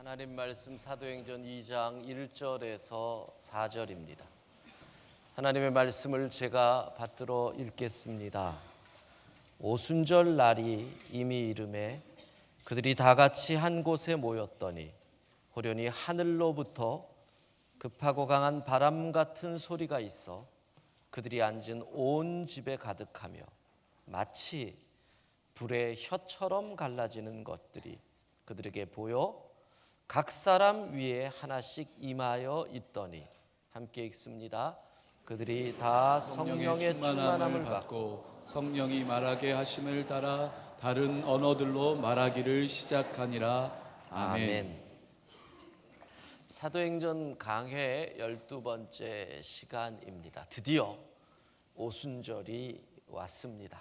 하나님 말씀 사도행전 2장 1절에서 4절입니다. 하나님의 말씀을 제가 받들어 읽겠습니다. 오순절 날이 이미 이르매 그들이 다 같이 한 곳에 모였더니 호련히 하늘로부터 급하고 강한 바람 같은 소리가 있어 그들이 앉은 온 집에 가득하며 마치 불의 혀처럼 갈라지는 것들이 그들에게 보여 각 사람 위에 하나씩 임하여 있더니 함께 읽습니다. 그들이 다 성령의 충만함을 받고 성령이 말하게 하심을 따라 다른 언어들로 말하기를 시작하니라. 아멘. 사도행전 강해 12번째 시간입니다. 드디어 오순절이 왔습니다.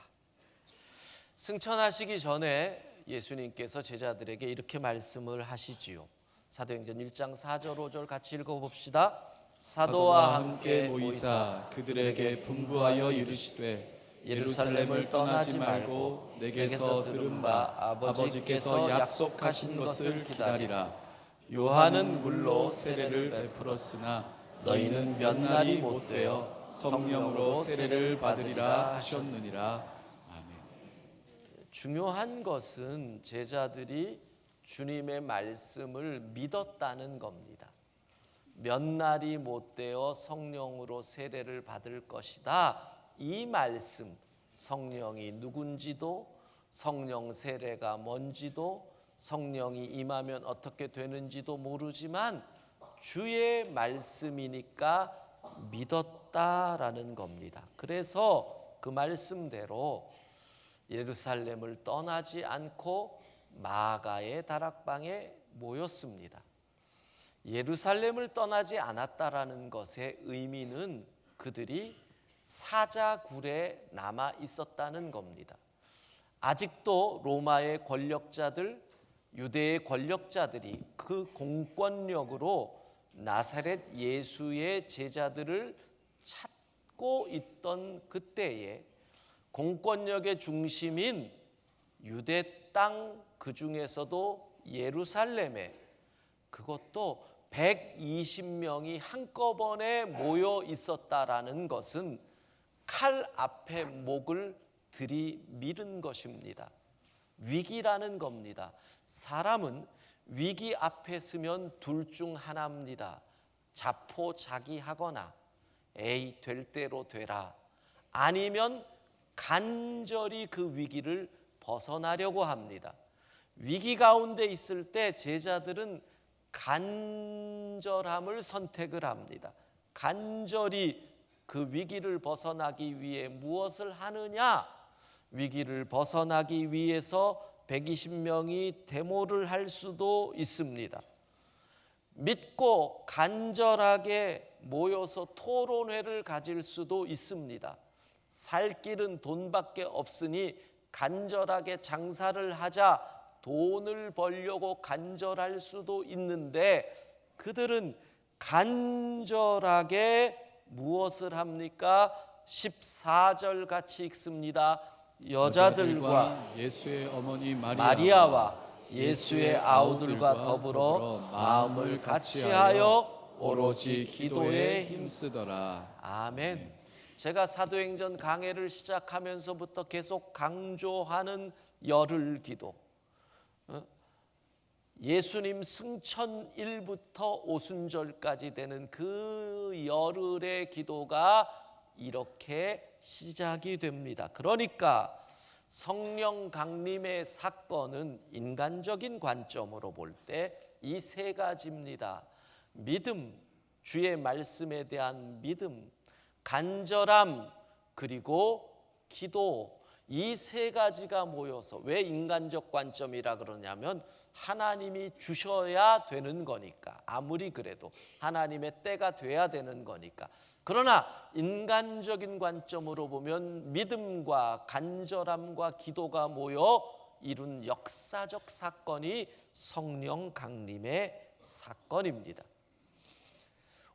승천하시기 전에 예수님께서 제자들에게 이렇게 말씀을 하시지요. 사도행전 1장 4절 5절 같이 읽어봅시다. 사도와 함께 모이사 그들에게 분부하여 이르시되 예루살렘을 떠나지 말고 내게서 들은 바 아버지께서 약속하신 것을 기다리라. 요한은 물로 세례를 베풀었으나 너희는 몇 날이 못되어 성령으로 세례를 받으리라 하셨느니라. 중요한 것은 제자들이 주님의 말씀을 믿었다는 겁니다. 몇 날이 못되어 성령으로 세례를 받을 것이다. 이 말씀, 성령이 누군지도, 성령 세례가 뭔지도, 성령이 임하면 어떻게 되는지도 모르지만 주의 말씀이니까 믿었다라는 겁니다. 그래서 그 말씀대로 예루살렘을 떠나지 않고 마가의 다락방에 모였습니다. 예루살렘을 떠나지 않았다라는 것의 의미는 그들이 사자굴에 남아 있었다는 겁니다. 아직도 로마의 권력자들, 유대의 권력자들이 그 공권력으로 나사렛 예수의 제자들을 찾고 있던 그때에 공권력의 중심인 유대 땅, 그 중에서도 예루살렘에 그것도 120명이 한꺼번에 모여 있었다라는 것은 칼 앞에 목을 들이밀은 것입니다. 위기라는 겁니다. 사람은 위기 앞에 서면 둘 중 하나입니다. 자포자기하거나 에이 될 대로 되라, 아니면 간절히 그 위기를 벗어나려고 합니다. 위기 가운데 있을 때 제자들은 간절함을 선택을 합니다. 간절히 그 위기를 벗어나기 위해 무엇을 하느냐? 위기를 벗어나기 위해서 120명이 데모를 할 수도 있습니다. 믿고 간절하게 모여서 토론회를 가질 수도 있습니다. 살 길은 돈밖에 없으니 간절하게 장사를 하자, 돈을 벌려고 간절할 수도 있는데 그들은 간절하게 무엇을 합니까? 14절 같이 읽습니다. 여자들과 예수의 어머니 마리아와 예수의 아우들과 더불어 마음을 같이하여 오로지 기도에 힘쓰더라. 아멘. 제가 사도행전 강해를 시작하면서부터 계속 강조하는 열흘 기도, 예수님 승천일부터 오순절까지 되는 그 열흘의 기도가 이렇게 시작이 됩니다. 그러니까 성령 강림의 사건은 인간적인 관점으로 볼 때 이 세 가지입니다. 믿음, 주의 말씀에 대한 믿음, 간절함, 그리고 기도, 이 세 가지가 모여서, 왜 인간적 관점이라 그러냐면 하나님이 주셔야 되는 거니까, 아무리 그래도 하나님의 때가 돼야 되는 거니까. 그러나 인간적인 관점으로 보면 믿음과 간절함과 기도가 모여 이룬 역사적 사건이 성령 강림의 사건입니다.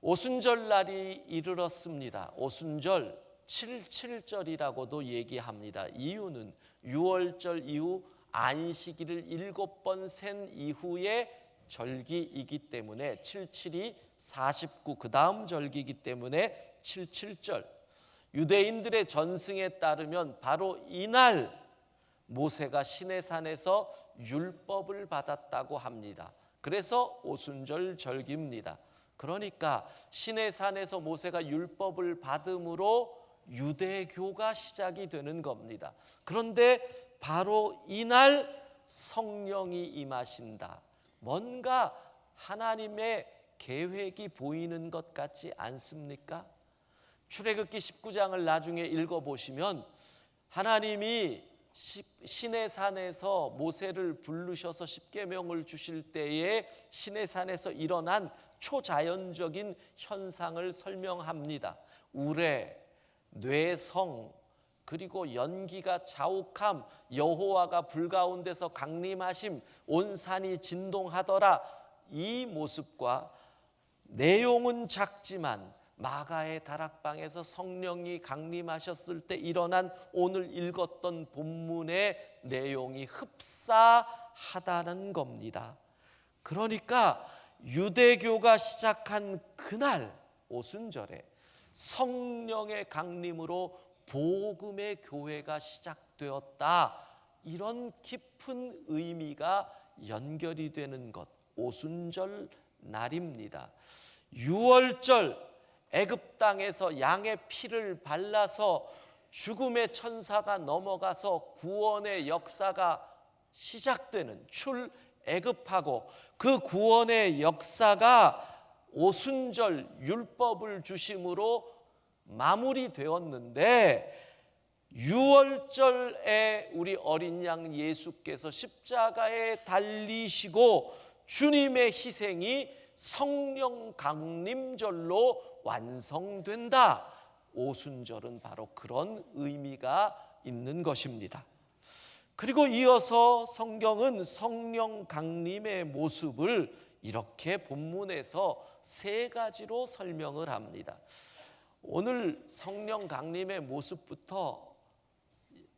오순절 날이 이르렀습니다. 오순절 77절이라고도 얘기합니다. 이유는 6월절 이후 안식일을 7번 센 이후에 절기이기 때문에 77이 49, 그 다음 절기이기 때문에 77절. 유대인들의 전승에 따르면 바로 이날 모세가 시내산에서 율법을 받았다고 합니다. 그래서 오순절 절기입니다. 그러니까 시내산에서 모세가 율법을 받음으로 유대교가 시작이 되는 겁니다. 그런데 바로 이날 성령이 임하신다. 뭔가 하나님의 계획이 보이는 것 같지 않습니까? 출애굽기 19장을 나중에 읽어보시면 하나님이 시내산에서 모세를 부르셔서 십계명을 주실 때에 시내산에서 일어난 초자연적인 현상을 설명합니다. 우레, 뇌성, 그리고 연기가 자욱함, 여호와가 불 가운데서 강림하심, 온 산이 진동하더라. 이 모습과 내용은 작지만 마가의 다락방에서 성령이 강림하셨을 때 일어난 오늘 읽었던 본문의 내용이 흡사하다는 겁니다. 그러니까 유대교가 시작한 그날 오순절에 성령의 강림으로 복음의 교회가 시작되었다. 이런 깊은 의미가 연결이 되는 것, 오순절 날입니다. 유월절, 애굽 땅에서 양의 피를 발라서 죽음의 천사가 넘어가서 구원의 역사가 시작되는 출애굽하고, 그 구원의 역사가 오순절 율법을 주심으로 마무리되었는데, 유월절에 우리 어린 양 예수께서 십자가에 달리시고 주님의 희생이 성령 강림절로 완성된다. 오순절은 바로 그런 의미가 있는 것입니다. 그리고 이어서 성경은 성령 강림의 모습을 이렇게 본문에서 세 가지로 설명을 합니다. 오늘 성령 강림의 모습부터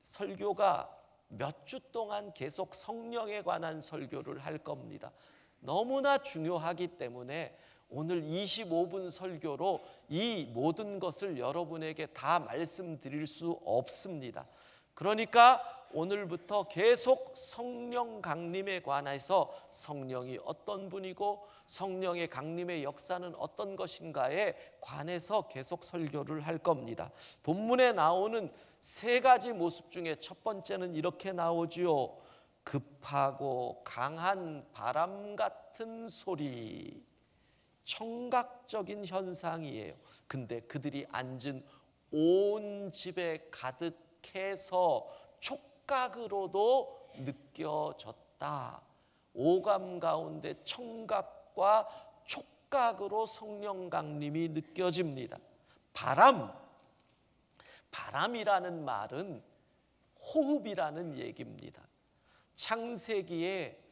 설교가 몇 주 동안 계속 성령에 관한 설교를 할 겁니다. 너무나 중요하기 때문에 오늘 25분 설교로 이 모든 것을 여러분에게 다 말씀드릴 수 없습니다. 그러니까 오늘부터 계속 성령 강림에 관해서 성령이 어떤 분이고 성령의 강림의 역사는 어떤 것인가에 관해서 계속 설교를 할 겁니다. 본문에 나오는 세 가지 모습 중에 첫 번째는 이렇게 나오지요. 급하고 강한 바람 같은 소리. 청각적인 현상이에요. 근데 그들이 앉은 온 집에 가득해서 촉각으로도 느껴졌다. 오감 가운데 청각과 촉각으로 성령 강림이 느껴집니다. 바람이라는 말은 호흡이라는 얘기입니다. 창세기에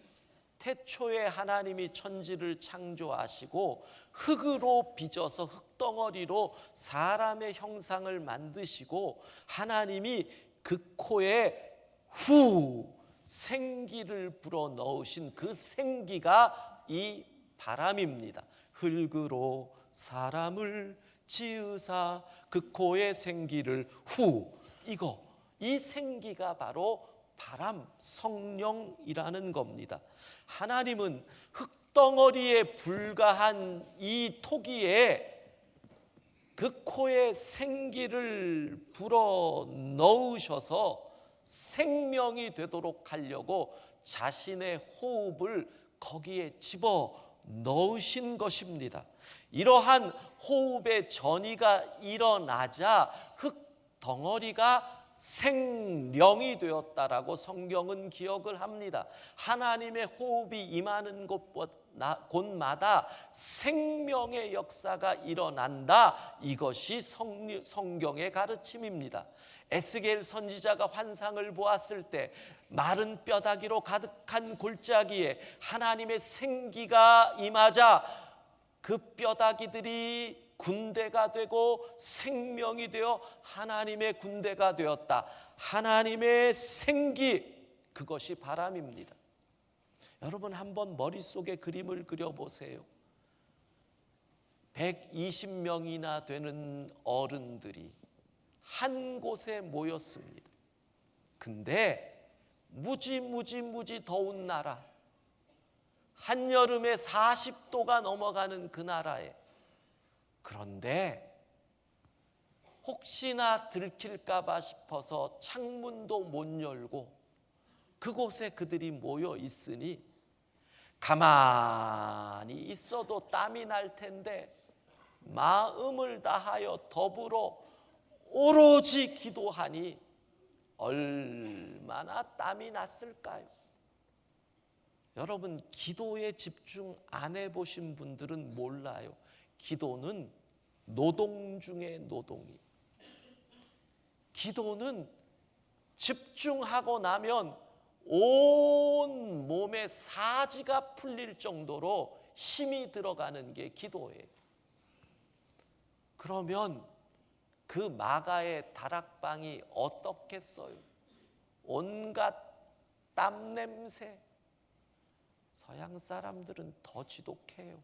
태초에 하나님이 천지를 창조하시고 흙으로 빚어서 흙덩어리로 사람의 형상을 만드시고 하나님이 그 코에 후 생기를 불어 넣으신 그 생기가 이 바람입니다. 흙으로 사람을 지으사 그 코에 생기를 후, 이 생기가 바로 바람, 성령이라는 겁니다. 하나님은 흙덩어리에 불과한 이 토기에 그 코에 생기를 불어 넣으셔서 생명이 되도록 하려고 자신의 호흡을 거기에 집어 넣으신 것입니다. 이러한 호흡의 전이가 일어나자 흙덩어리가 생령이 되었다라고 성경은 기억을 합니다. 하나님의 호흡이 임하는 곳마다 생명의 역사가 일어난다. 이것이 성경의 가르침입니다. 에스겔 선지자가 환상을 보았을 때 마른 뼈다귀로 가득한 골짜기에 하나님의 생기가 임하자 그 뼈다귀들이 군대가 되고 생명이 되어 하나님의 군대가 되었다. 하나님의 생기, 그것이 바람입니다. 여러분 한번 머릿속에 그림을 그려보세요. 120명이나 되는 어른들이 한 곳에 모였습니다. 근데 무지 더운 나라, 한여름에 40도가 넘어가는 그 나라에, 그런데 혹시나 들킬까 봐 싶어서 창문도 못 열고 그곳에 그들이 모여 있으니 가만히 있어도 땀이 날 텐데 마음을 다하여 더불어 오로지 기도하니 얼마나 땀이 났을까요? 여러분, 기도에 집중 안 해보신 분들은 몰라요. 기도는 노동 중에 노동이. 기도는 집중하고 나면 온 몸의 사지가 풀릴 정도로 힘이 들어가는 게 기도예요. 그러면 그 마가의 다락방이 어떻겠어요? 온갖 땀 냄새. 서양 사람들은 더 지독해요.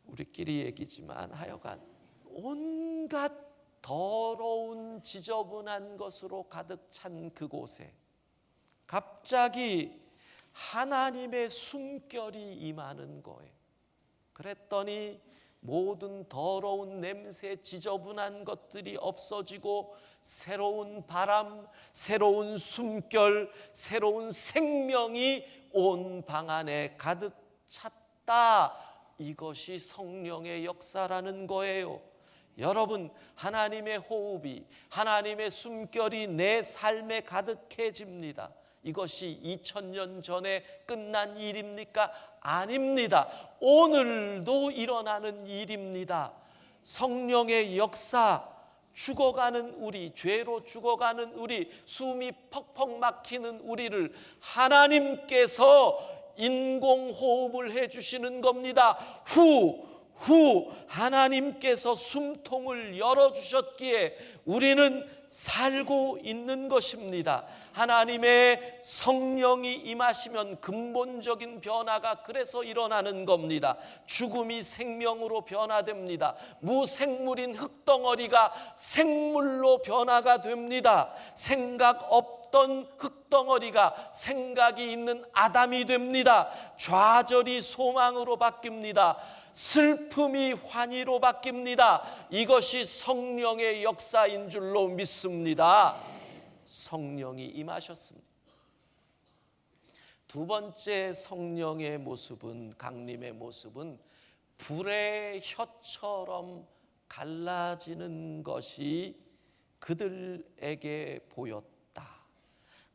우리끼리 얘기지만 하여간 온갖 더러운 지저분한 것으로 가득 찬 그곳에 갑자기 하나님의 숨결이 임하는 거예요. 그랬더니 모든 더러운 냄새, 지저분한 것들이 없어지고 새로운 바람, 새로운 숨결, 새로운 생명이 온 방 안에 가득 찼다. 이것이 성령의 역사라는 거예요. 여러분, 하나님의 호흡이, 하나님의 숨결이 내 삶에 가득해집니다. 이것이 2000년 전에 끝난 일입니까? 아닙니다. 오늘도 일어나는 일입니다. 성령의 역사, 죽어가는 우리, 죄로 죽어가는 우리, 숨이 퍽퍽 막히는 우리를 하나님께서 인공호흡을 해주시는 겁니다. 후 하나님께서 숨통을 열어주셨기에 우리는 살고 있는 것입니다. 하나님의 성령이 임하시면 근본적인 변화가 그래서 일어나는 겁니다. 죽음이 생명으로 변화됩니다. 무생물인 흙덩어리가 생물로 변화가 됩니다. 생각 없던 흙덩어리가 생각이 있는 아담이 됩니다. 좌절이 소망으로 바뀝니다. 슬픔이 환희로 바뀝니다. 이것이 성령의 역사인 줄로 믿습니다. 성령이 임하셨습니다. 두 번째 성령의 모습은, 강림의 모습은 불의 혀처럼 갈라지는 것이 그들에게 보였다.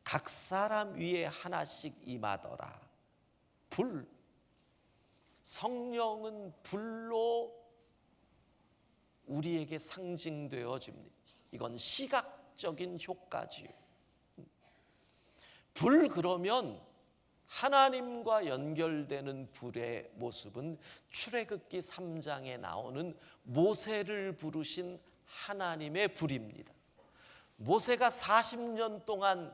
각 사람 위에 하나씩 임하더라. 불. 성령은 불로 우리에게 상징되어집니다. 이건 시각적인 효과지요. 불, 그러면 하나님과 연결되는 불의 모습은 출애굽기 3장에 나오는 모세를 부르신 하나님의 불입니다. 모세가 40년 동안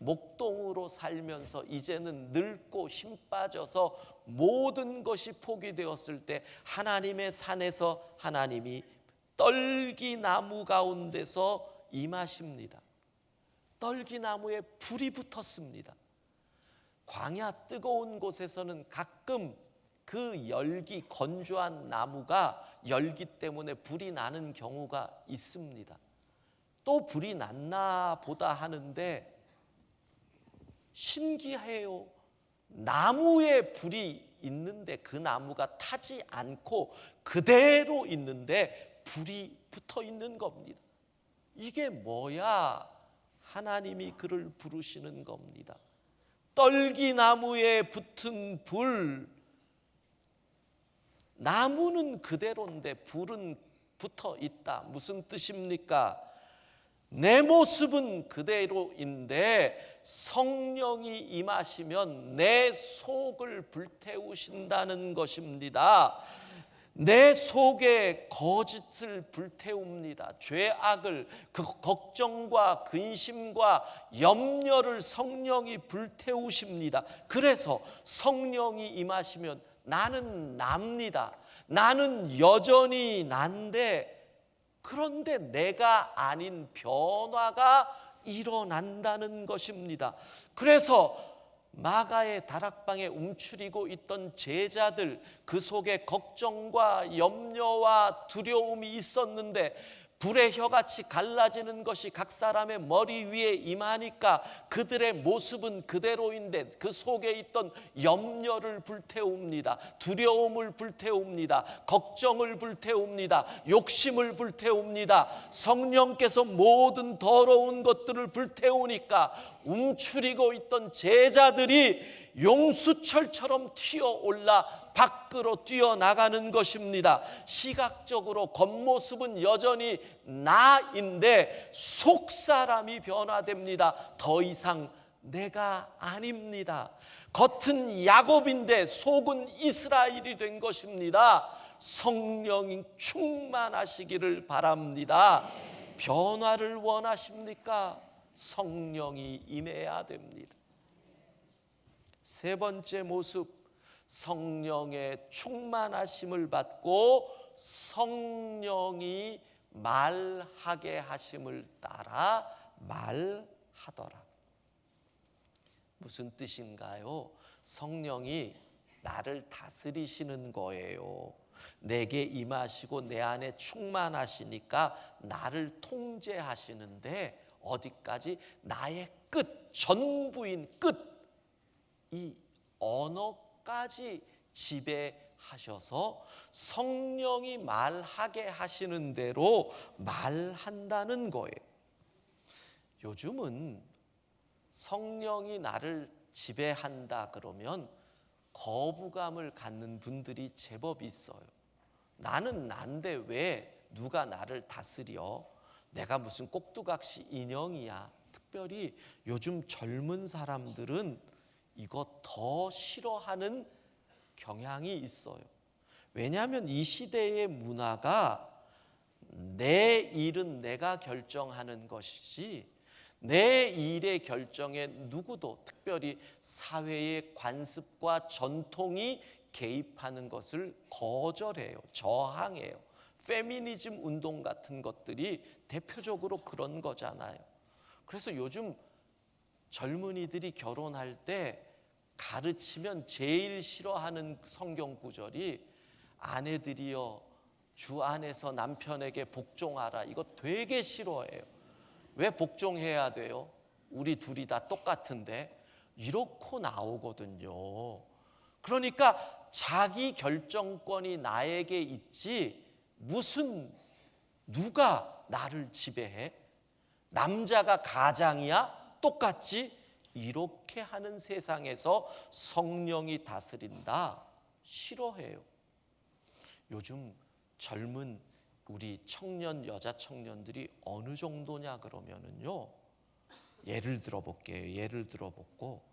목동으로 살면서 이제는 늙고 힘 빠져서 모든 것이 포기되었을 때 하나님의 산에서 하나님이 떨기나무 가운데서 임하십니다. 떨기나무에 불이 붙었습니다. 광야 뜨거운 곳에서는 가끔 그 열기, 건조한 나무가 열기 때문에 불이 나는 경우가 있습니다. 또 불이 났나 보다 하는데 신기해요. 나무에 불이 있는데 그 나무가 타지 않고 그대로 있는데 불이 붙어 있는 겁니다. 이게 뭐야? 하나님이 그를 부르시는 겁니다. 떨기나무에 붙은 불. 나무는 그대로인데 불은 붙어 있다. 무슨 뜻입니까? 내 모습은 그대로인데 성령이 임하시면 내 속을 불태우신다는 것입니다. 내 속에 거짓을 불태웁니다. 죄악을, 그 걱정과 근심과 염려를 성령이 불태우십니다. 그래서 성령이 임하시면 나는 납니다. 나는 여전히 난데, 그런데 내가 아닌 변화가 일어난다는 것입니다. 그래서 마가의 다락방에 움츠리고 있던 제자들, 그 속에 걱정과 염려와 두려움이 있었는데 불의 혀같이 갈라지는 것이 각 사람의 머리 위에 임하니까 그들의 모습은 그대로인데 그 속에 있던 염려를 불태웁니다. 두려움을 불태웁니다. 걱정을 불태웁니다. 욕심을 불태웁니다. 성령께서 모든 더러운 것들을 불태우니까 움츠리고 있던 제자들이 용수철처럼 튀어올라 밖으로 뛰어나가는 것입니다. 시각적으로 겉모습은 여전히 나인데 속사람이 변화됩니다. 더 이상 내가 아닙니다. 겉은 야곱인데 속은 이스라엘이 된 것입니다. 성령이 충만하시기를 바랍니다. 변화를 원하십니까? 성령이 임해야 됩니다. 세 번째 모습, 성령의 충만하심을 받고 성령이 말하게 하심을 따라 말하더라. 무슨 뜻인가요? 성령이 나를 다스리시는 거예요. 내게 임하시고 내 안에 충만하시니까 나를 통제하시는데 어디까지? 나의 끝, 전부인 끝, 이 언어까지 지배하셔서 성령이 말하게 하시는 대로 말한다는 거예요. 요즘은 성령이 나를 지배한다 그러면 거부감을 갖는 분들이 제법 있어요. 나는 난데 왜 누가 나를 다스려? 내가 무슨 꼭두각시 인형이야. 특별히 요즘 젊은 사람들은 이거 더 싫어하는 경향이 있어요. 왜냐하면 이 시대의 문화가 내 일은 내가 결정하는 것이지 내 일의 결정에 누구도, 특별히 사회의 관습과 전통이 개입하는 것을 거절해요. 저항해요. 페미니즘 운동 같은 것들이 대표적으로 그런 거잖아요. 그래서 요즘 젊은이들이 결혼할 때 가르치면 제일 싫어하는 성경 구절이 아내들이여 주 안에서 남편에게 복종하라. 이거 되게 싫어해요. 왜 복종해야 돼요? 우리 둘이 다 똑같은데. 이렇게 나오거든요. 그러니까 자기 결정권이 나에게 있지 무슨 누가 나를 지배해? 남자가 가장이야? 똑같지? 이렇게 하는 세상에서 성령이 다스린다? 싫어해요. 요즘 젊은 우리 청년, 여자 청년들이 어느 정도냐 그러면은요, 예를 들어볼게요. 예를 들어보고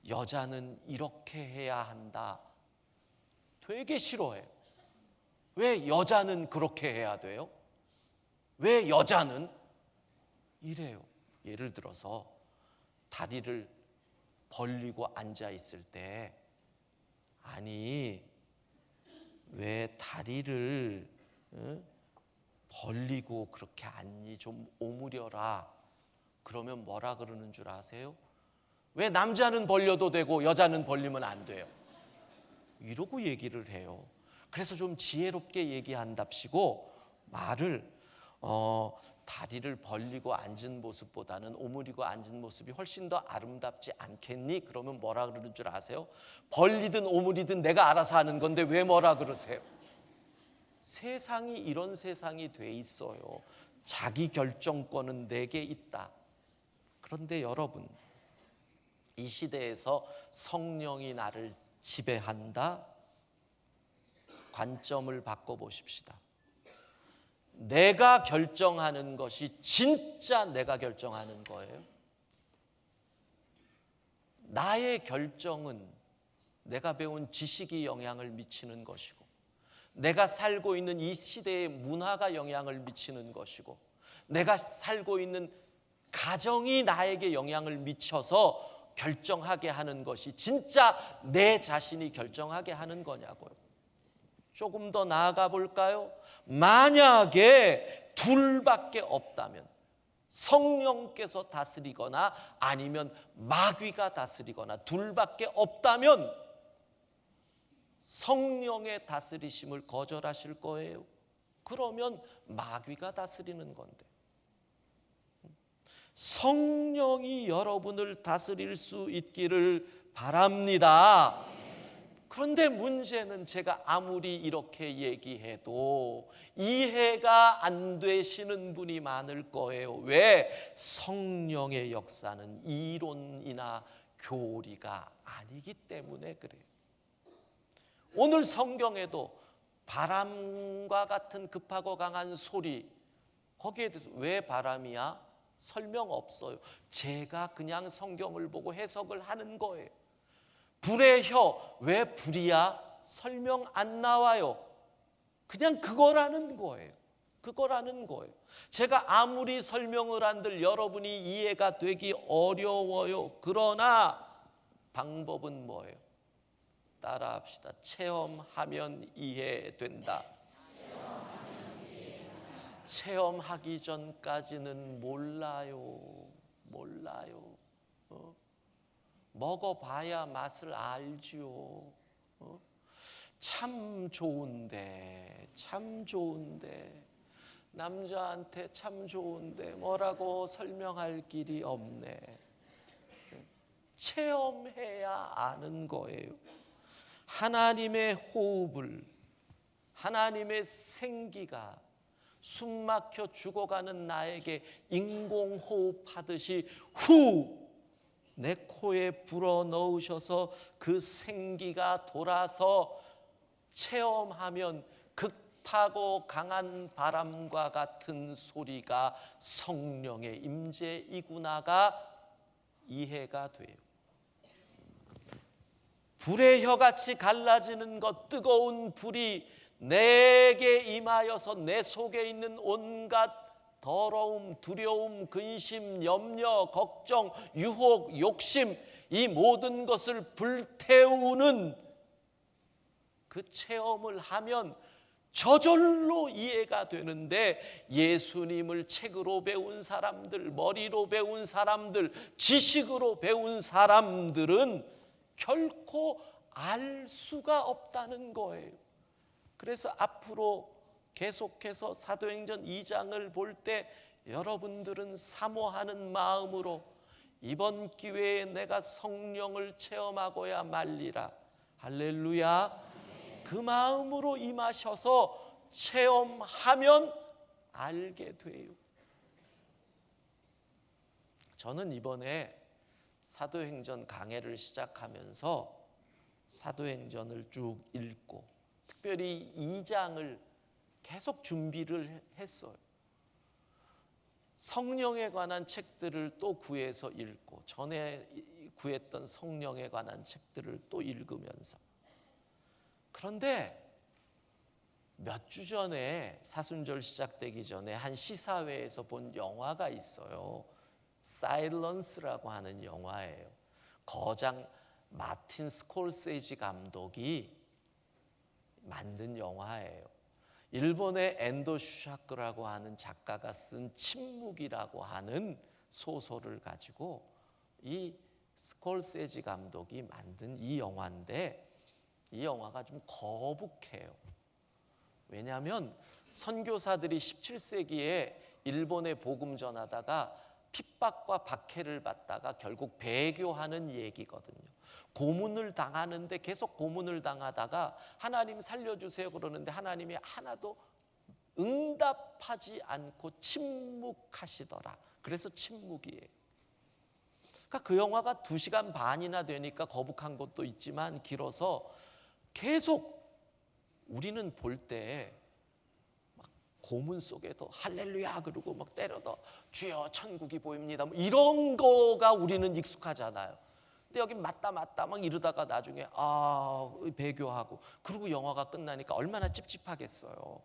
여자는 이렇게 해야 한다. 되게 싫어해요. 왜 여자는 그렇게 해야 돼요? 왜 여자는 이래요? 예를 들어서 다리를 벌리고 앉아 있을 때, 아니 왜 다리를 벌리고 그렇게 앉니? 좀 오므려라. 그러면 뭐라 그러는 줄 아세요? 왜 남자는 벌려도 되고 여자는 벌리면 안 돼요? 이러고 얘기를 해요. 그래서 좀 지혜롭게 얘기한답시고 말을 다리를 벌리고 앉은 모습보다는 오므리고 앉은 모습이 훨씬 더 아름답지 않겠니? 그러면 뭐라 그러는 줄 아세요? 벌리든 오므리든 내가 알아서 하는 건데 왜 뭐라 그러세요? 세상이 이런 세상이 돼 있어요. 자기 결정권은 내게 있다. 그런데 여러분, 이 시대에서 성령이 나를 지배한다? 관점을 바꿔보십시다. 내가 결정하는 것이 진짜 내가 결정하는 거예요? 나의 결정은 내가 배운 지식이 영향을 미치는 것이고, 내가 살고 있는 이 시대의 문화가 영향을 미치는 것이고, 내가 살고 있는 가정이 나에게 영향을 미쳐서 결정하게 하는 것이 진짜 내 자신이 결정하게 하는 거냐고요. 조금 더 나아가 볼까요? 만약에 둘밖에 없다면, 성령께서 다스리거나 아니면 마귀가 다스리거나 둘밖에 없다면 성령의 다스리심을 거절하실 거예요. 그러면 마귀가 다스리는 건데, 성령이 여러분을 다스릴 수 있기를 바랍니다. 그런데 문제는 제가 아무리 이렇게 얘기해도 이해가 안 되시는 분이 많을 거예요. 왜? 성령의 역사는 이론이나 교리가 아니기 때문에 그래요. 오늘 성경에도 바람과 같은 급하고 강한 소리, 거기에 대해서 왜 바람이야? 설명 없어요. 제가 그냥 성경을 보고 해석을 하는 거예요. 불의 혀, 왜 불이야? 설명 안 나와요. 그냥 그거라는 거예요. 그거라는 거예요. 제가 아무리 설명을 한들 여러분이 이해가 되기 어려워요. 그러나 방법은 뭐예요? 따라합시다. 체험하면 이해된다. 체험하기 전까지는 몰라요. 먹어봐야 맛을 알지요. 참 좋은데 남자한테 참 좋은데 뭐라고 설명할 길이 없네. 체험해야 아는 거예요. 하나님의 호흡을, 하나님의 생기가 숨막혀 죽어가는 나에게 인공호흡하듯이 후! 내 코에 불어넣으셔서 그 생기가 돌아서 체험하면 급하고 강한 바람과 같은 소리가 성령의 임재이구나가 이해가 돼요. 불의 혀같이 갈라지는 것, 뜨거운 불이 내게 임하여서 내 속에 있는 온갖 더러움, 두려움, 근심, 염려, 걱정, 유혹, 욕심, 이 모든 것을 불태우는 그 체험을 하면 저절로 이해가 되는데, 예수님을 책으로 배운 사람들, 머리로 배운 사람들, 지식으로 배운 사람들은 결코 알 수가 없다는 거예요. 그래서 앞으로 계속해서 사도행전 2장을 볼 때 여러분들은 사모하는 마음으로 이번 기회에 내가 성령을 체험하고야 말리라. 할렐루야. 그 마음으로 임하셔서 체험하면 알게 돼요. 저는 이번에 사도행전 강해를 시작하면서 사도행전을 쭉 읽고 특별히 2장을 계속 준비를 했어요. 성령에 관한 책들을 또 구해서 읽고, 전에 구했던 성령에 관한 책들을 또 읽으면서. 그런데 몇 주 전에, 사순절 시작되기 전에 한 시사회에서 본 영화가 있어요. 사일런스라고 하는 영화예요. 거장 마틴 스콜세지 감독이 만든 영화예요. 일본의 엔도 슈샤크라고 하는 작가가 쓴 침묵이라고 하는 소설을 가지고 이 스콜세지 감독이 만든 이 영화인데, 이 영화가 좀 거북해요. 왜냐하면 선교사들이 17세기에 일본에 복음 전하다가 핍박과 박해를 받다가 결국 배교하는 얘기거든요. 고문을 당하는데 계속 고문을 당하다가 하나님 살려주세요 그러는데 하나님이 하나도 응답하지 않고 침묵하시더라. 그래서 침묵이에요. 그러니까 그 영화가 2시간 반이나 되니까 거북한 것도 있지만 길어서 계속 우리는 볼 때 막 고문 속에도 할렐루야 그러고 막 때려도 주여 천국이 보입니다, 뭐 이런 거가 우리는 익숙하잖아요. 근데 여기 맞다 막 이러다가 나중에 배교하고, 그리고 영화가 끝나니까 얼마나 찝찝하겠어요.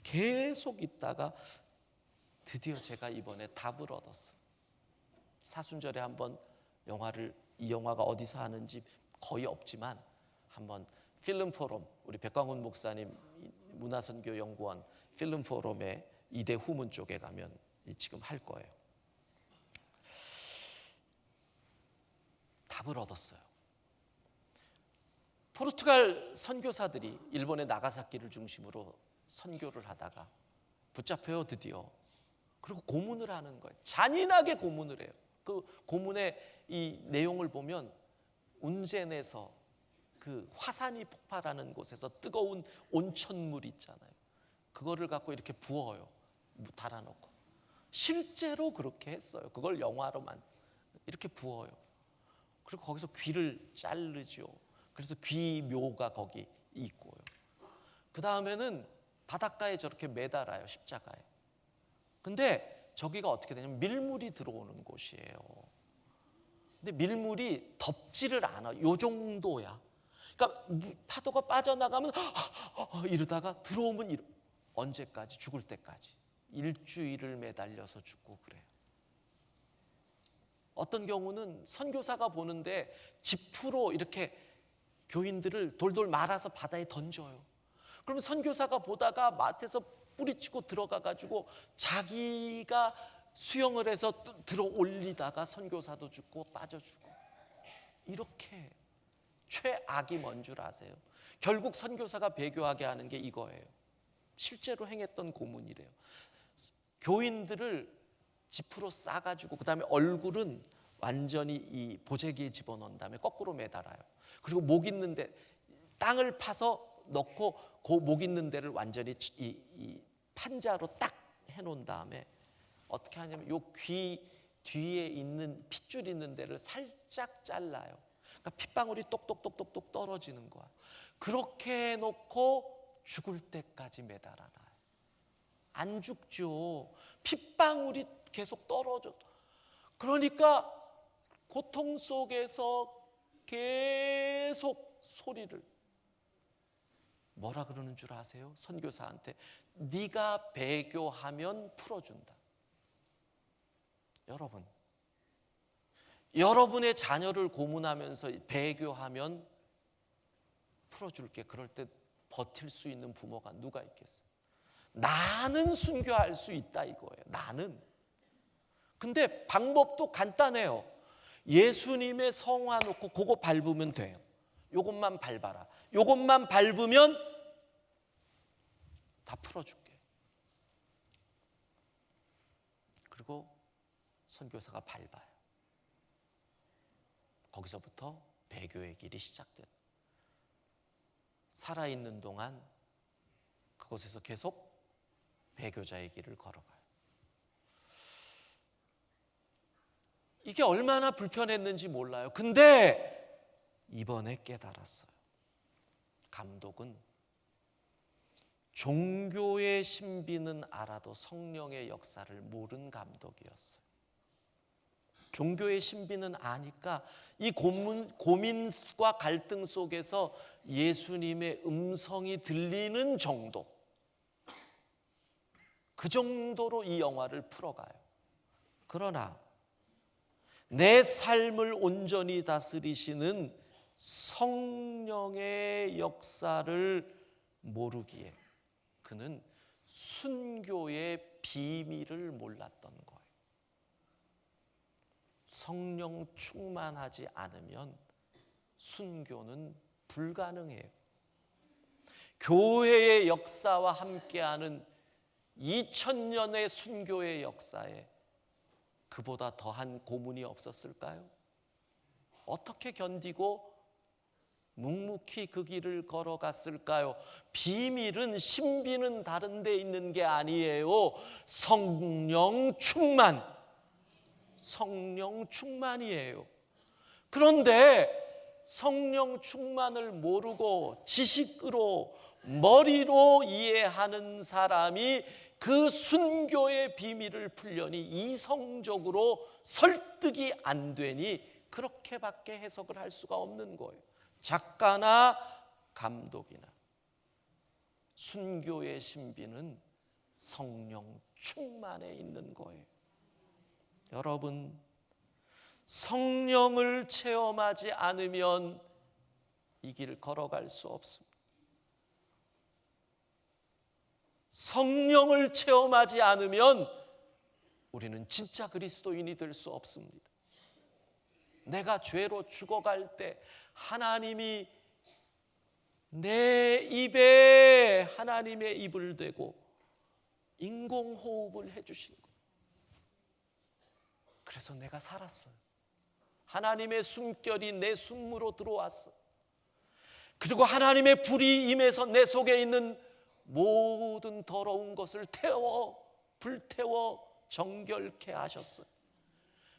계속 있다가 드디어 제가 이번에 답을 얻었어요. 사순절에 한번 이 영화가 어디서 하는지 거의 없지만 한번 필름 포럼, 우리 백광훈 목사님 문화선교연구원 필름 포럼의 이대 후문 쪽에 가면 지금 할 거예요. 답을 얻었어요. 포르투갈 선교사들이 일본의 나가사키를 중심으로 선교를 하다가 붙잡혀요, 드디어. 그리고 고문을 하는 거예요. 잔인하게 고문을 해요. 그 고문의 이 내용을 보면 운젠에서 그 화산이 폭발하는 곳에서 뜨거운 온천물 있잖아요. 그거를 갖고 이렇게 부어요. 달아놓고. 실제로 그렇게 했어요. 그걸 영화로만 이렇게 부어요. 그리고 거기서 귀를 자르죠. 그래서 귀묘가 거기 있고요. 그 다음에는 바닷가에 저렇게 매달아요, 십자가에. 근데 저기가 어떻게 되냐면 밀물이 들어오는 곳이에요. 근데 밀물이 덮지를 않아. 요 정도야. 그러니까 파도가 빠져나가면 이러다가 들어오면 언제까지? 죽을 때까지. 일주일을 매달려서 죽고 그래요. 어떤 경우는 선교사가 보는데 지프로 이렇게 교인들을 돌돌 말아서 바다에 던져요. 그러면 선교사가 보다가 마트에서 뿌리치고 들어가가지고 자기가 수영을 해서 들어 올리다가 선교사도 죽고 빠져 죽고, 이렇게 최악이 뭔 줄 아세요? 결국 선교사가 배교하게 하는 게 이거예요. 실제로 행했던 고문이래요. 교인들을 지프로 싸가지고, 그 다음에 얼굴은 완전히 이 보재기에 집어넣은 다음에 거꾸로 매달아요. 그리고 목 있는 데 땅을 파서 넣고 그 목 있는 데를 완전히 이 판자로 딱 해놓은 다음에 어떻게 하냐면 요 귀 뒤에 있는 핏줄 있는 데를 살짝 잘라요. 그러니까 핏방울이 똑똑똑똑똑 떨어지는 거야. 그렇게 해놓고 죽을 때까지 매달아놔요. 안 죽죠. 핏방울이 계속 떨어져. 그러니까 고통 속에서 계속 소리를, 뭐라 그러는 줄 아세요? 선교사한테 네가 배교하면 풀어준다. 여러분의 자녀를 고문하면서 배교하면 풀어줄게. 그럴 때 버틸 수 있는 부모가 누가 있겠어요? 나는 순교할 수 있다 이거예요. 나는. 근데 방법도 간단해요. 예수님의 성화 놓고 그거 밟으면 돼요. 요것만 밟아라. 요것만 밟으면 다 풀어줄게. 그리고 선교사가 밟아요. 거기서부터 배교의 길이 시작돼요. 살아있는 동안 그곳에서 계속 배교자의 길을 걸어가요. 이게 얼마나 불편했는지 몰라요. 근데 이번에 깨달았어요. 감독은 종교의 신비는 알아도 성령의 역사를 모른 감독이었어요. 종교의 신비는 아니까 이 고민과 갈등 속에서 예수님의 음성이 들리는 정도, 그 정도로 이 영화를 풀어가요. 그러나 내 삶을 온전히 다스리시는 성령의 역사를 모르기에 그는 순교의 비밀을 몰랐던 거예요. 성령 충만하지 않으면 순교는 불가능해요. 교회의 역사와 함께하는 2000년의 순교의 역사에 그보다 더한 고문이 없었을까요? 어떻게 견디고 묵묵히 그 길을 걸어갔을까요? 비밀은, 신비는 다른 데 있는 게 아니에요. 성령 충만. 성령 충만이에요. 그런데 성령 충만을 모르고 지식으로, 머리로 이해하는 사람이 그 순교의 비밀을 풀려니 이성적으로 설득이 안 되니 그렇게밖에 해석을 할 수가 없는 거예요. 작가나 감독이나 순교의 신비는 성령 충만에 있는 거예요. 여러분, 성령을 체험하지 않으면 이 길 걸어갈 수 없습니다. 성령을 체험하지 않으면 우리는 진짜 그리스도인이 될 수 없습니다. 내가 죄로 죽어갈 때 하나님이 내 입에 하나님의 입을 대고 인공호흡을 해주신 거예요. 그래서 내가 살았어요. 하나님의 숨결이 내 숨으로 들어왔어. 그리고 하나님의 불이 임해서 내 속에 있는 모든 더러운 것을 불태워 정결케 하셨어요.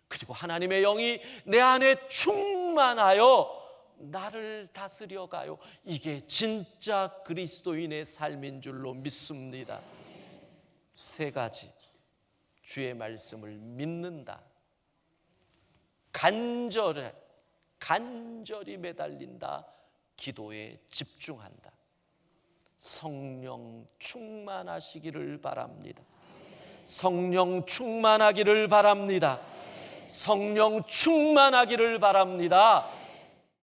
그리고 하나님의 영이 내 안에 충만하여 나를 다스려가요. 이게 진짜 그리스도인의 삶인 줄로 믿습니다. 세 가지. 주의 말씀을 믿는다. 간절히 매달린다. 기도에 집중한다. 성령 충만하시기를 바랍니다. 성령 충만하기를 바랍니다. 성령 충만하기를 바랍니다.